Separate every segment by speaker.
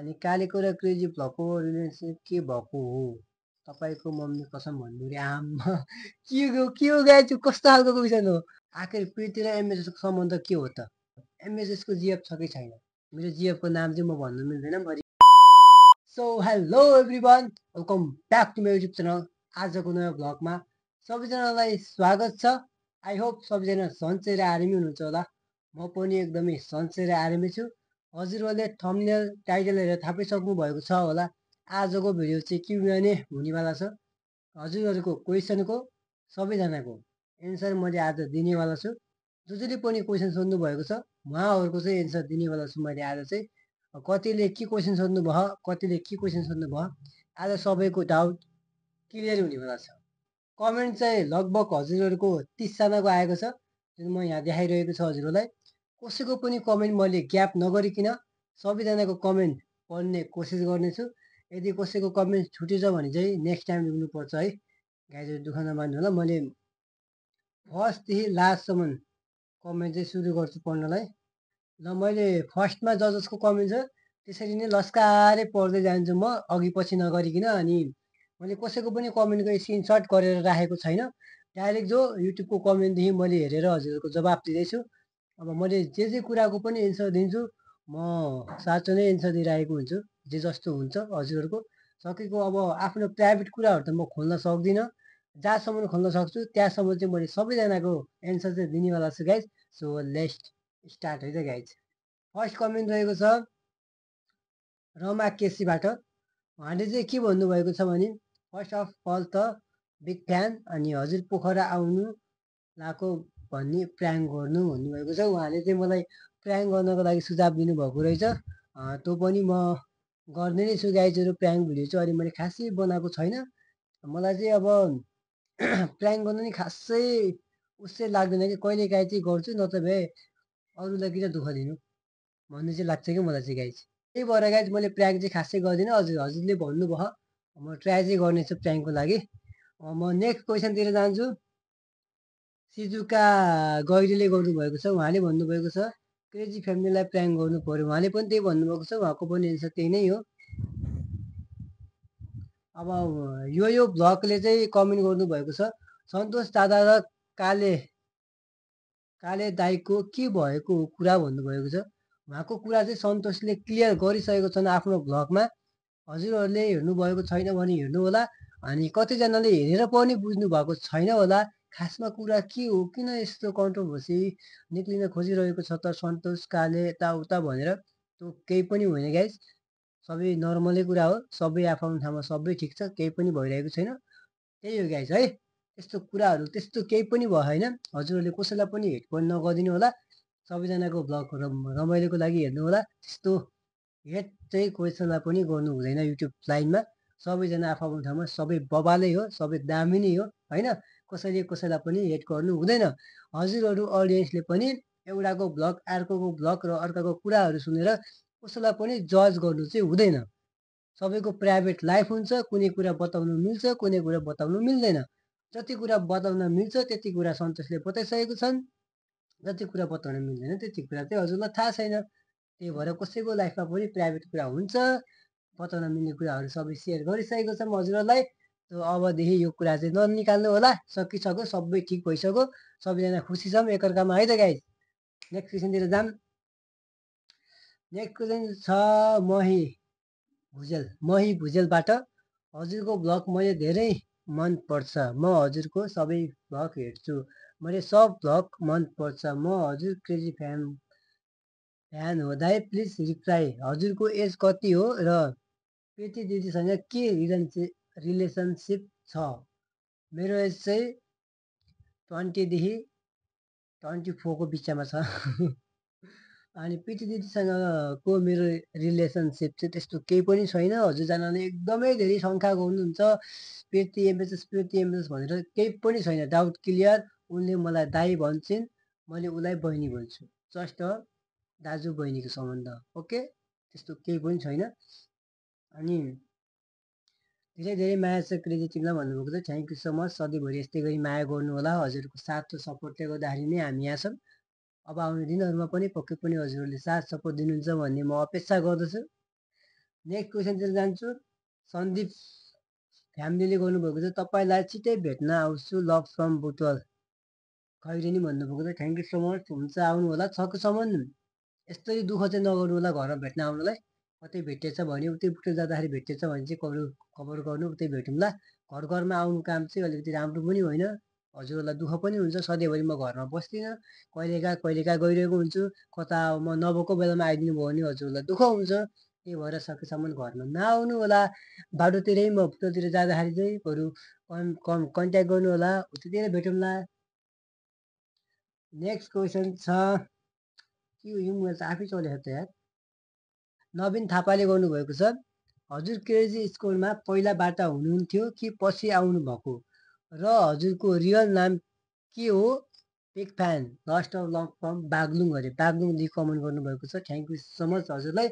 Speaker 1: अनि कालेको र crazy भ्लगको relationship के भएको हो? तपाईँको मम्मी कसम भन्नु रे आम्मा के हो गाइज कस्तो खालको क्वेसन हो? आखिर प्रीति र एमएसएसको सम्बन्ध के हो त? एमएसएसको जिएफ छ कि छैन? मेरो जिएफको नाम चाहिँ म भन्नु मिल्दैन भरि। So hello everyone, welcome back to मेरो युट्युब च्यानल। आजको नयाँ भ्लगमा सबैजनालाई स्वागत छ। आई होप सबैजना सन्चै र आरामै हुनुहुन्छ होला। म पनि एकदमै सन्चै र आरामै छु। हजुरहरूले थम्बनेल टाइटल हेरेर थाहा पाइसक्नु भएको छ होला। आजको भिडियो चाहिँ Q&A हुनेवाला छ। हजुरहरूको क्वेसनको सबैजनाको एन्सर मैले आज दिनेवाला छु। जसले पनि क्वेसन सोध्नु भएको छ उहाँहरूको चाहिँ एन्सर दिनेवाला छु मैले आज चाहिँ। कतिले के क्वेसन सोध्नु भयो, कतिले के क्वेसन सोध्नु भयो, आज सबैको डाउट क्लियर हुनेवाला छ। कमेन्ट चाहिँ लगभग हजुरहरूको 30 जनाको आएको छ, जुन म यहाँ देखाइरहेको छु हजुरहरूलाई। कसैको पनि कमेन्ट मैले ग्याप नगरिकन सबैजनाको कमेन्ट पढ्ने कोसिस गर्नेछु। यदि कसैको कमेन्ट छुटेछ भने चाहिँ नेक्स्ट टाइम लेख्नुपर्छ है। गाइजहरू दुःख नमान्नु होला, मैले फर्स्टदेखि लास्टसम्म कमेन्ट चाहिँ सुरु गर्छु पढ्नलाई। ल मैले फर्स्टमा जसको कमेन्ट छ त्यसरी नै लस्कारै पढ्दै जान्छु म अघि पछि नगरिकन। अनि मैले कसैको पनि कमेन्टको स्क्रिनसट गरेर राखेको छैन। डाइरेक्ट जो युट्युबको कमेन्टदेखि मैले हेरेर हजुरहरूको जवाब दिँदैछु। अब मैले जे कुराको पनि एन्सर दिन्छु, म साँचो नै एन्सर दिइरहेको हुन्छु। जे जस्तो हुन्छ हजुरहरूको सकेको। अब आफ्नो प्राइभेट कुराहरू त म खोल्न सक्दिनँ, जहाँसम्म खोल्न सक्छु त्यहाँसम्म चाहिँ मैले सबैजनाको एन्सर चाहिँ दिनेवाला छु गाइज। सो लेट्स स्टार्ट है त गाइज। फर्स्ट कमेन्ट रहेको छ रमा केसीबाट। उहाँले चाहिँ के भन्नुभएको छ भने, फर्स्ट अफ अल त बिग फ्यान, अनि हजुर पोखरा आउनु लाएको भन्ने प्र्याङ्क गर्नु भन्नुभएको छ। उहाँले चाहिँ मलाई प्र्याङ्क गर्नको लागि सुझाव दिनुभएको रहेछ। त्यो पनि म गर्ने नै छु गाइजहरू। प्र्याङ्क भिडियो चाहिँ अहिले मैले खासै बनाएको छैन। मलाई चाहिँ अब प्र्याङ्क गर्नु नि खासै उसै लाग्दैन कि कहिलेकाहीँ चाहिँ गर्छु, नत्र भए अरूलाई किन दुःख दिनु भन्ने चाहिँ लाग्छ कि मलाई चाहिँ गाइज। त्यही भएर गाइज मैले प्र्याङ्क चाहिँ खासै गर्दिनँ। हजुरले भन्नुभयो, म ट्राई चाहिँ गर्नेछु प्र्याङ्कको लागि। म नेक्स्ट क्वेसनतिर जान्छु। सिजुका गैरीले गर्नुभएको छ। उहाँले भन्नुभएको छ क्रेजी फ्यामिलीलाई प्र्याङ्क गर्नु पर्यो। उहाँले पनि त्यही भन्नुभएको छ, उहाँको पनि एन्सर त्यही नै हो। अब यो भ्लगले चाहिँ कमेन्ट गर्नुभएको छ सन्तोष दादा र काले दाईको के भएको कुरा भन्नुभएको छ। उहाँको कुरा चाहिँ सन्तोषले क्लियर गरिसकेको छन् आफ्नो भ्लगमा। हजुरहरूले हेर्नुभएको छैन भने हेर्नु होला। अनि कतिजनाले हेरेर पनि बुझ्नु भएको छैन होला खासमा कुरा के हो, किन यस्तो कन्ट्रोभर्सी निक्लिन खोजिरहेको छ त सन्तोष काले यताउता भनेर। त्यो केही पनि होइन गाइज, सबै नर्मलै कुरा हो। सबै आफ्नो ठाउँमा सबै ठिक छ, केही पनि भइरहेको छैन। त्यही हो गाइज है। त्यस्तो कुराहरू त्यस्तो केही पनि भयो होइन। हजुरहरूले कसैलाई पनि हेट पनि नगरिदिनु होला। सबैजनाको भ्लग रमाइलोको लागि हेर्नु होला। त्यस्तो हेट चाहिँ कसैलाई पनि गर्नु हुँदैन युट्युब लाइनमा। सबैजना आफ्नो ठाउँमा सबै बबालै हो, सबै दामी नै हो होइन। कसैले कसैलाई पनि हेट गर्नु हुँदैन। हजुरहरू अडियन्सले पनि एउटाको भ्लग अर्कोको भ्लग र अर्काको कुराहरू सुनेर कसैलाई पनि जज गर्नु चाहिँ हुँदैन। सबैको प्राइभेट लाइफ हुन्छ, कुनै कुरा बताउनु मिल्छ, कुनै कुरा बताउनु मिल्दैन। जति कुरा बताउन मिल्छ त्यति कुरा सन्तोषले बताइसकेको छन्, जति कुरा बताउन मिल्दैन त्यति कुरा चाहिँ हजुरलाई थाहा छैन। त्यही भएर कसैको लाइफमा पनि प्राइभेट कुरा हुन्छ, बताउन मिल्ने कुराहरू सबै सेयर गरिसकेको छौँ हजुरहरूलाई। त्यो अबदेखि यो कुरा चाहिँ ननिकाल्नु होला। सकिसक्यो, सबै ठिक भइसक्यो, सबैजना खुसी छौँ एकअर्कामा है त गाइज। नेक्स्ट क्वेसनतिर जाऊँ। नेक्स्ट क्वेसन छ मही भुजेलबाट। हजुरको भ्लग मैले धेरै मन पर्छ, म हजुरको सबै भ्लग हेर्छु, मैले सब भ्लग मन पर्छ, म हजुर क्रेजी फ्यान हो दाइ, प्लिज रिप्लाई। हजुरको एज कति हो र प्रीति दिदीसँग के रिलेसनसिप छ? मेरो एज चाहिँ 20देखि 24को बिचमा छ। अनि प्रीति दिदीसँगको मेरो रिलेसनसिप चाहिँ त्यस्तो केही पनि छैन। हजुरजनाले एकदमै धेरै शङ्का गर्नुहुन्छ प्रीति एमएसएस भनेर, केही पनि छैन। Doubt clear. उनले मलाई दाइ भन्छन्, मैले उसलाई बहिनी भन्छु। जस्ट दाजु बहिनीको सम्बन्ध, ओके, त्यस्तो केही पनि छैन। अनि धेरै धेरै माया छ क्रेजी टिमलाई भन्नुभएको छ। Thank you so much. सधैँभरि यस्तै गरी माया गर्नु होला। हजुरहरूको साथ र सपोर्टले गर्दाखेरि नै हामी यहाँ छौँ। अब आउने दिनहरूमा पनि पक्कै पनि हजुरहरूले साथ सपोर्ट दिनुहुन्छ भन्ने म अपेक्षा गर्दछु। नेक्स्ट क्वेसनतिर जान्छु। सन्दीप फ्यामिलीले गर्नुभएको छ, तपाईँलाई छिटै भेट्न आउँछु, लभ फ्रम बुटवल खैरेनी भन्नुभएको छ। Thank you so much. हुन्छ, आउनु होला। सकेसम्म यस्तरी दुःख चाहिँ नगर्नु होला घरमा भेट्न आउनुलाई। कतै भेटेछ भने उतै बुटवल जाँदाखेरि भेटेछ भने चाहिँ खबर गर्नु, उतै भेटौँला। घरमा आउनु काम चाहिँ अलिकति राम्रो पनि होइन, हजुरहरूलाई दुःख पनि हुन्छ। सधैँभरि म घरमा बस्दिनँ, कहिलेकाहीँ गइरहेको हुन्छु। कता म नभएको बेलामा आइदिनु भयो भने हजुरहरूलाई दुःख हुन्छ। त्यही भएर सकेसम्म घरमा नआउनु होला। बाटोतिरै म बुटवलतिर जाँदाखेरि चाहिँ बरु कन्ट्याक्ट गर्नु होला, उतैतिर भेटौँला। नेक्स्ट क्वेसन छ, के हो यो मोबाइल त आफै चलेको त यार। नवीन थापाले गर्नुभएको छ, हजुर क्रेजी स्कुलमा पहिलाबाट हुनुहुन्थ्यो कि पछि आउनु भएको, र हजुरको रियल नाम के हो? Big fan, last of long from Baglung अरे, बागलुङदेखि कमेन्ट गर्नुभएको छ। थ्याङ्क यू सो मच हजुरलाई।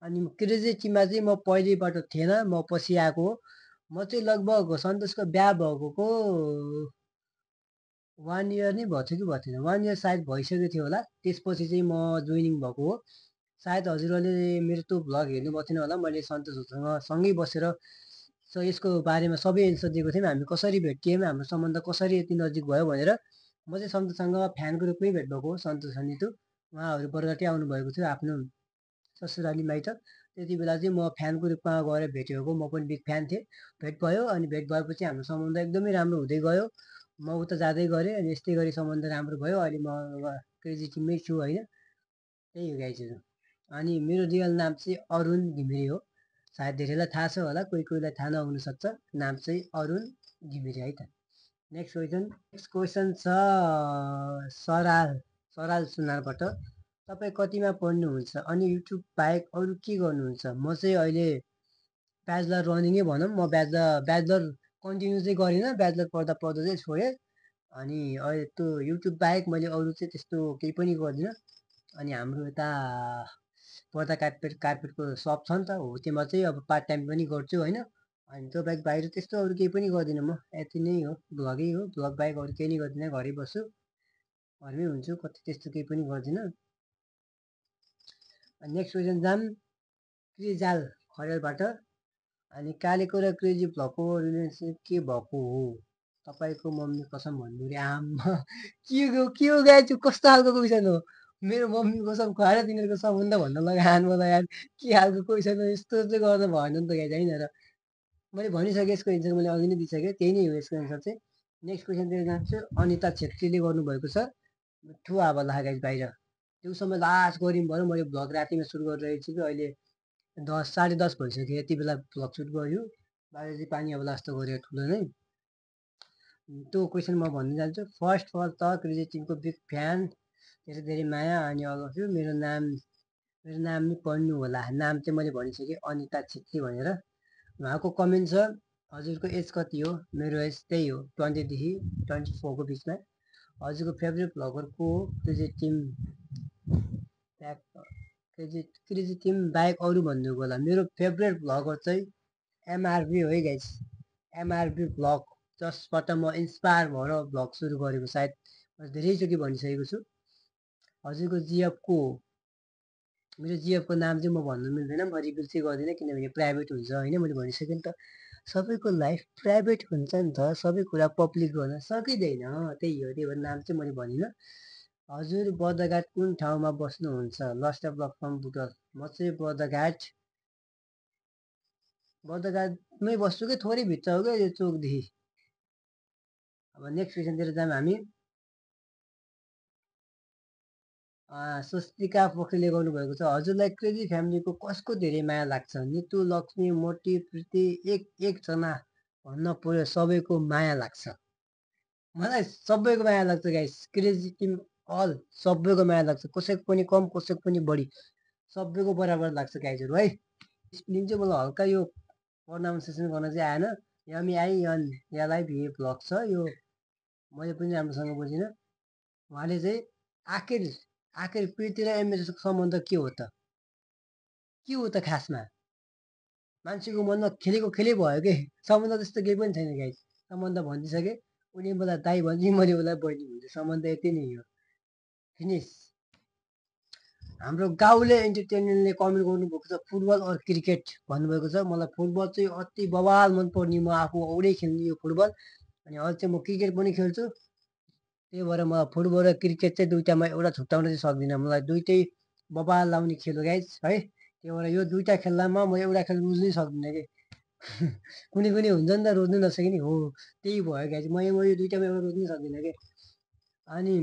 Speaker 1: अनि क्रेजी टिममा चाहिँ म पहिलेबाट थिएन, म पछि आएको हो। म चाहिँ लगभग सन्तोषको बिहा भएको 1 इयर नै भएको थियो कि भएको थिएन, 1 इयर सायद भइसकेको थियो होला। त्यसपछि चाहिँ म जोइनिङ भएको हो। सायद हजुरहरूले मेरो त्यो भ्लग हेर्नुभएको थिएन होला। मैले सन्तोषसँग सँगै बसेर यसको बारेमा सबै एन्सर दिएको थियौँ, हामी कसरी भेटियौँ, हाम्रो सम्बन्ध कसरी यति नजिक भयो भनेर। म चाहिँ सन्तोषसँग फ्यानको रूपमै भेट भएको हो। सन्तोष अनि त्यो उहाँहरू बरगटै आउनुभएको थियो आफ्नो ससुराली माइत। त्यति बेला चाहिँ म फ्यानको रूपमा गएर भेटेको, म पनि बिग फ्यान थिएँ। भेट भयो, अनि भेट भएपछि हाम्रो सम्बन्ध एकदमै राम्रो हुँदै गयो। म उता जाँदै गरेँ, अनि यस्तै गरी सम्बन्ध राम्रो भयो। अहिले म क्रेजी टिममै छु होइन। त्यही हो गाइजहरू। अनि मेरो रियल नाम चाहिँ अरुण घिमिरे हो। सायद धेरैलाई थाहा छ होला, कोहीलाई थाहा नहुनसक्छ। नाम चाहिँ अरुण घिमिरे है त। नेक्स्ट क्वेसन छ सराल सुनारबाट, तपाईँ कतिमा पढ्नुहुन्छ अनि युट्युब बाहेक अरू के गर्नुहुन्छ? म चाहिँ अहिले ब्याचलर रनिङै भनौँ। म ब्याचलर कन्टिन्यू चाहिँ गरिनँ, ब्याचलर पढ्दा चाहिँ छोडेँ। अनि अहिले त्यो युट्युब बाहेक मैले अरू चाहिँ त्यस्तो केही पनि गर्दिनँ। अनि हाम्रो यता पर्दा कार्पेटको सप छ नि त, हो त्योमा चाहिँ अब पार्ट टाइम पनि गर्छु होइन। अनि त्यो बाहेक बाहिर त्यस्तो अरू केही पनि गर्दिनँ म, यति नै हो। भ्लगै हो, भ्लग बाहेक अरू केही नै गर्दिनँ। घरै बस्छु, घरमै हुन्छु, कति त्यस्तो केही पनि गर्दिनँ। नेक्स्ट क्वेसन जाम क्रिजाल खरेलबाट, अनि कालेको र क्रेजी भ्लगको रिलेसनसिप के भएको हो? तपाईँको मम्मी कसम भन्नु रे आम्मा, के हो गाइज, कस्तो खालको क्वेसन हो? मेरो मम्मी कसम खुवाएर तिनीहरूको सम्बन्ध भन्न लगाएन मलाई यार। के खालको क्वेसन हो यस्तो चाहिँ गर्दा भएन नि त गाइज होइन र। मैले भनिसकेँ, यसको एन्सर मैले अघि नै दिइसकेँ, त्यही नै हो यसको एन्सर चाहिँ। नेक्स्ट क्वेसनतिर जान्छु। अनिता छेत्रीले गर्नुभएको छ, ठु आवा लाग्यो बाहिर। त्यो समय लास्ट गऱ्यौँ भयो, मैले भ्लग रातिमा सुरु गरिरहेको छु कि अहिले 10 साढे 10 भइसक्यो। यति बेला भ्लग सुट गऱ्यो, बाहिर चाहिँ पानी अब लास्तो गरेर ठुलो नै। त्यो क्वेसन म भन्न जान्छु। फर्स्ट अफ अल त क्रेजी टिमको बिग फ्यान, धेरै धेरै माया। अनि अगाउँछु मेरो नाम नि पढ्नु होला। नाम चाहिँ मैले भनिसकेँ, अनिता छेत्री भनेर। उहाँको कमेन्ट छ, हजुरको एज कति हो? मेरो एज त्यही हो, 20देखि 24को बिचमा। हजुरको फेभरेट भ्लगर को हो? क्रेजी टिम बाहेक अरू भन्नुभयो होला। मेरो फेभरेट भ्लगर चाहिँ एमआरबी हो है गाइस, एमआरबी भ्लग, जसबाट म इन्सपायर भएर भ्लग सुरु गरेको। सायद धेरैचोटि भनिसकेको छु। हजुरको जिएफ को हो? मेरो जिएफको नाम चाहिँ म भन्नु मिल्दैन, म रिभिल चाहिँ गर्दिनँ, किनभने प्राइभेट हुन्छ होइन। मैले भनिसकेँ नि त, सबैको लाइफ प्राइभेट हुन्छ नि त, सबै कुरा पब्लिक गर्न सकिँदैन, त्यही हो। त्यही भएर नाम चाहिँ मैले भनिनँ। हजुर बर्दघाट कुन ठाउँमा बस्नुहुन्छ? लस्ट अफ लक फ्रम बुटवल। म चाहिँ बर्दघाटमै बस्छु कि थोरै भित्र हो क्या यो चोकदेखि। अब नेक्स्ट क्वेसनतिर जाऊँ हामी। स्वस्तिका पोखरेलले गर्नुभएको छ, हजुरलाई क्रेजी फ्यामिलीको कसको धेरै माया लाग्छ? नितु, लक्ष्मी, मोटी, प्रीति, एकजना भन्न पर्यो सबैको माया लाग्छ। मलाई सबैको माया लाग्छ गाइस, क्रेजी टिम अल सबैको माया लाग्छ, कसैको पनि कम कसैको पनि बढी, सबैको बराबर लाग्छ गाइजहरू है। स्पेलिङ चाहिँ मलाई हल्का यो प्रोनाउन्सिएसन गर्न चाहिँ आएन, MAINLIVA भ्लग छ यो, मैले पनि राम्रोसँग बुझिनँ। उहाँले चाहिँ आखिर प्रीति र एमएसको सम्बन्ध के हो त? के हो त खासमा? मान्छेको मनमा खेलेको खेलै भयो कि, सम्बन्ध त्यस्तो केही पनि छैन गाइस। सम्बन्ध भनिदिइसकेँ, उसले मलाई दाइ भन्छ, मैले उसलाई बहिनी भन्छु, सम्बन्ध यति नै हो, फिनिस। हाम्रो गाउँले एन्टरटेनमेन्टले कमेन्ट गर्नुभएको छ फुटबल अर क्रिकेट भन्नुभएको छ। मलाई फुटबल चाहिँ अति बवाल मनपर्ने, म आफू औडै खेल्ने यो फुटबल। अनि अहिले चाहिँ म क्रिकेट पनि खेल्छु। त्यही भएर मलाई फुटबल र क्रिकेट चाहिँ दुइटामा एउटा छुट्याउन चाहिँ सक्दिनँ। मलाई दुइटै बवाल लाउने खेल हो गाइज है। त्यही भएर यो दुइटा खेल्दामा म एउटा खेल रुज्नै सक्दिनँ कि कुनै कुनै हुन्छ नि त रोज्नु नसकिने हो, त्यही भयो गाइज। म यो दुइटामा एउटा रोज्नै सक्दिनँ कि। अनि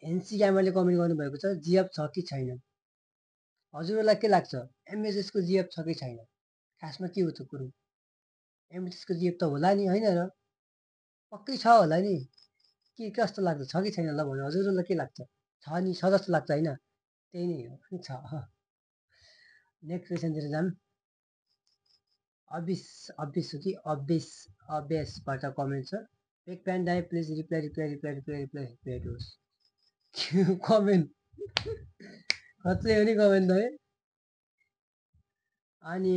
Speaker 1: एनसी ग्यामरले कमेन्ट गर्नुभएको छ जिएफ छ कि छैन। हजुरहरूलाई के लाग्छ एमएसएसको जिएफ छ कि छैन? खासमा के हो त कुरो? एमएसएसको जिएफ त होला नि होइन र? पक्कै छ होला नि। के कस्तो लाग्छ, छ कि छैन ल भन्नु। हजुरहरूलाई के लाग्छ? छ नि, छ जस्तो लाग्छ होइन? त्यही नै हो, छ। नेक्स्ट क्वेसनतिर जाऊँ। अबिस हो कि अभ्यासबाट कमेन्ट छ। बिग फ्यान दाइ प्लिज रिप्लाई भेट होस्। कमेन्ट कत्रै हो नि कमेन्ट है। अनि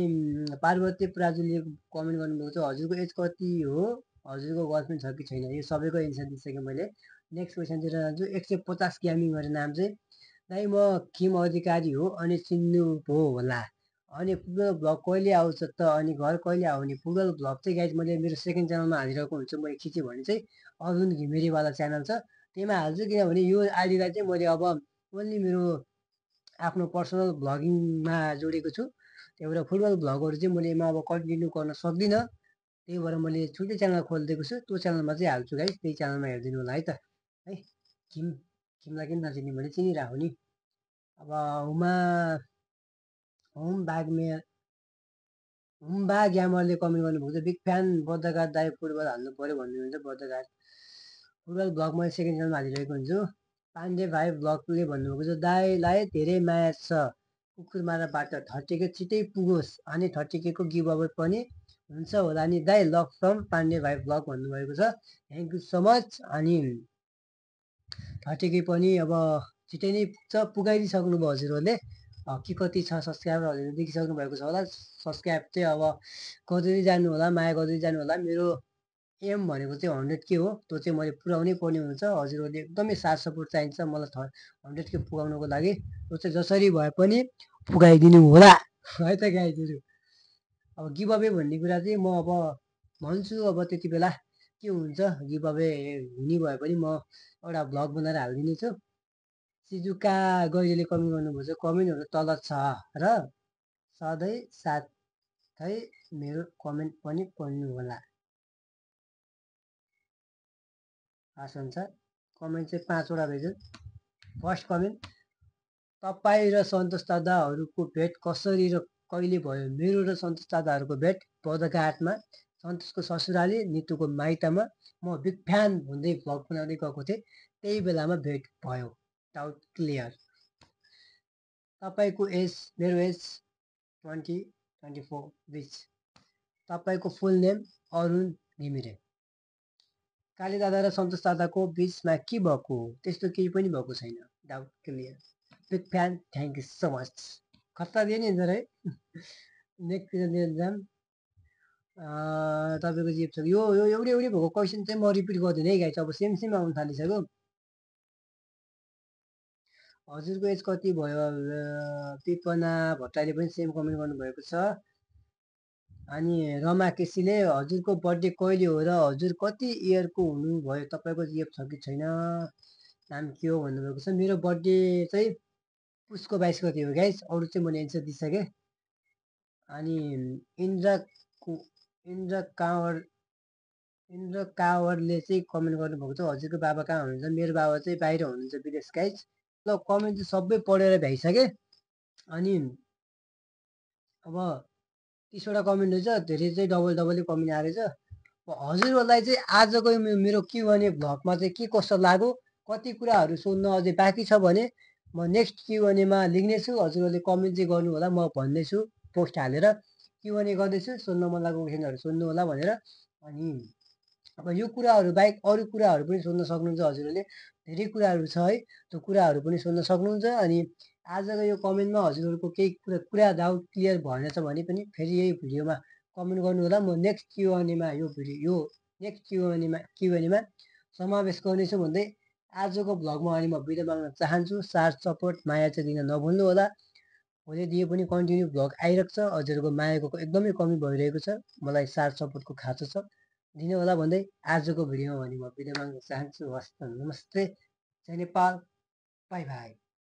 Speaker 1: पार्वती प्राजुले कमेन्ट गर्नुभएको छ हजुरको एज कति हो, हजुरको गर्लफ्रेन्ड छ कि छैन। यो सबैको एन्सर दिइसकेँ मैले। नेक्स्ट क्वेसनतिर जान्छु। 150 ग्यामिङ गरेर नाम चाहिँ दाइ म किम अधिकारी हो अनि चिन्नु पो होला। अनि फुटबल भ्लग कहिले आउँछ त, अनि घर कहिले आउने? फुटबल भ्लग चाहिँ गाइज मैले मेरो सेकेन्ड च्यानलमा हालिरहेको हुन्छु। मैले खिचेँ भने चाहिँ अरुण घिमिरेवाला च्यानल छ त्यहीमा हाल्छु, किनभने यो आइडीलाई चाहिँ मैले अब ओन्ली मेरो आफ्नो पर्सनल भ्लगिङमा जोडेको छु। त्यही भएर फुटबल भ्लगहरू चाहिँ मैले अब कन्टिन्यू गर्न सक्दिनँ। त्यही भएर मैले छुट्टै च्यानल खोलिदिएको छु, त्यो च्यानलमा चाहिँ हाल्छु गाइज। त्यही च्यानलमा हेरिदिनु होला है त है। किमलाई किन नचिन्ने, मैले चिनिरहेको नि। अब हुम्बा ग्यामरले कमेन्ट गर्नुभएको छ बिग फ्यान बद्धघाट दाइ फुटबल हाल्नु पऱ्यो भन्नुहुन्छ। बद्धघाट फुटबल भ्लग मैले सेकेन्ड च्यानलमा हालिरहेको हुन्छु। पाण्डे भाइ भ्लगले भन्नुभएको छ दाइलाई धेरै माया छ कुकुरमाराबाट 30K छिटै पुगोस् अनि 30K को गिभ अवे पनि हुन्छ होला नि दाइ। लभ फ्रम पाण्डे भाइ भ्लग भन्नुभएको छ। Thank you so much. अनि 30K पनि अब छिटै नै पुग्छ, पुगाइदिइसक्नुभयो हजुरहरूले कि कति छ सब्सक्राइबर हजुरले देखिसक्नु भएको छ होला। सब्सक्राइब चाहिँ अब गर्दै जानु होला, माया गर्दै जानु होला। मेरो एम भनेको चाहिँ 100K हो, त्यो चाहिँ मैले पुऱ्याउनै पर्ने हुन्छ। हजुरहरूले एकदमै साथ सपोर्ट चाहिन्छ मलाई 100K पुगाउनुको लागि। त्यो चाहिँ जसरी भए पनि पुगाइदिनु होला है त गाइजहरू। अब गिभ अवे भन्ने कुरा चाहिँ म अब भन्छु, अब त्यति बेला के हुन्छ। गिभ अवे हुने भए पनि म एउटा भ्लग बनाएर हालिदिने छु। सिजुका गैरीले कमेन्ट गर्नुभएको छ कमेन्टहरू तल छ र सधैँ साथै मेरो कमेन्ट पनि पढ्नु होला। हस् हुन्छ। कमेन्ट चाहिँ 5वटा रहेछ। फर्स्ट कमेन्ट तपाईँ र सन्तोष दादाहरूको भेट कसरी र कहिले भयो? मेरो र सन्तोष दादाहरूको भेट बद्धघाटमा सन्तोषको ससुराली नितुको माइतमा म बिग फ्यान हुँदै भ्लग बनाउँदै गएको थिएँ, त्यही बेलामा भेट भयो। Doubt clear. तपाईँको एज मेरो एज 20-24 बिच। तपाईँको फुल नेम अरुण घिमिरे। काली दादा र सन्तोष दादाको बिचमा के भएको हो? त्यस्तो केही पनि भएको छैन। Doubt clear. Big fan thank you so much. खत्ता दियो नि एन्सर है। नेक्स्ट क्वेसन जाम। तपाईँको जिप छ यो एउटै भएको क्वेसन चाहिँ म रिपिट गर्दिनँ है गाइस। अब सेम आउनु थालिसक्यो। हजुरको एज कति भयो? पिपना भट्टराईले पनि सेम कमेन्ट गर्नुभएको छ। अनि रमा केसीले हजुरको बर्थडे कहिले हो र हजुर कति इयरको हुनुभयो? तपाईँको जिएफ छ कि छैन? नाम के हो भन्नुभएको छ। मेरो बर्थडे चाहिँ पुसको 22 गते हो गाइस। अरू चाहिँ मैले एन्सर दिइसकेँ। अनि इन्द्र कावरले चाहिँ कमेन्ट गर्नुभएको छ हजुरको बाबा कहाँ हुनुहुन्छ? मेरो बाबा चाहिँ बाहिर हुनुहुन्छ विदेश गाइस। ल कमेन्ट चाहिँ सबै पढेर भ्याइसकेँ। अनि अब 30वटा कमेन्ट रहेछ, धेरै चाहिँ डबल कमेन्ट आएर रहेछ। हजुरहरूलाई चाहिँ आजको मेरो Q&A भ्लगमा चाहिँ के कस्तो लाग्यो, कति कुराहरू सोध्न अझै बाँकी छ भने म नेक्स्ट Q&Aमा लेख्नेछु। हजुरहरूले कमेन्ट चाहिँ गर्नु होला, म भन्दैछु पोस्ट हालेर Q&A गर्दैछु। सोध्न मन लागेको क्वेसनहरू सोध्नु होला भनेर। अनि अब यो कुराहरू बाहेक अरू कुराहरू पनि सोध्न सक्नुहुन्छ हजुरहरूले। धेरै कुराहरू छ है, त्यो कुराहरू पनि सोध्न सक्नुहुन्छ। अनि आजको यो कमेन्टमा हजुरहरूको केही कुरा डाउट क्लियर भएन छ भने पनि फेरि यही भिडियोमा कमेन्ट गर्नु होला। म नेक्स्ट Q&Aमा यो नेक्स्ट Q&Aमा समावेश गर्नेछु भन्दै आजको भ्लगमा अनि म बिदा माग्न चाहन्छु। साथ सपोर्ट माया चाहिँ दिन नभुल्नु होला। भोलिदेखि पनि कन्टिन्यू भ्लग आइरहेको छ। हजुरहरूको मायाको एकदमै कमी भइरहेको छ। मलाई साथ सपोर्टको खाँचो छ, दिनु होला भन्दै आजको भिडियोमा भने म बिदा माग्न चाहन्छु। हस्त नमस्ते, जय नेपाल, बाई बाई।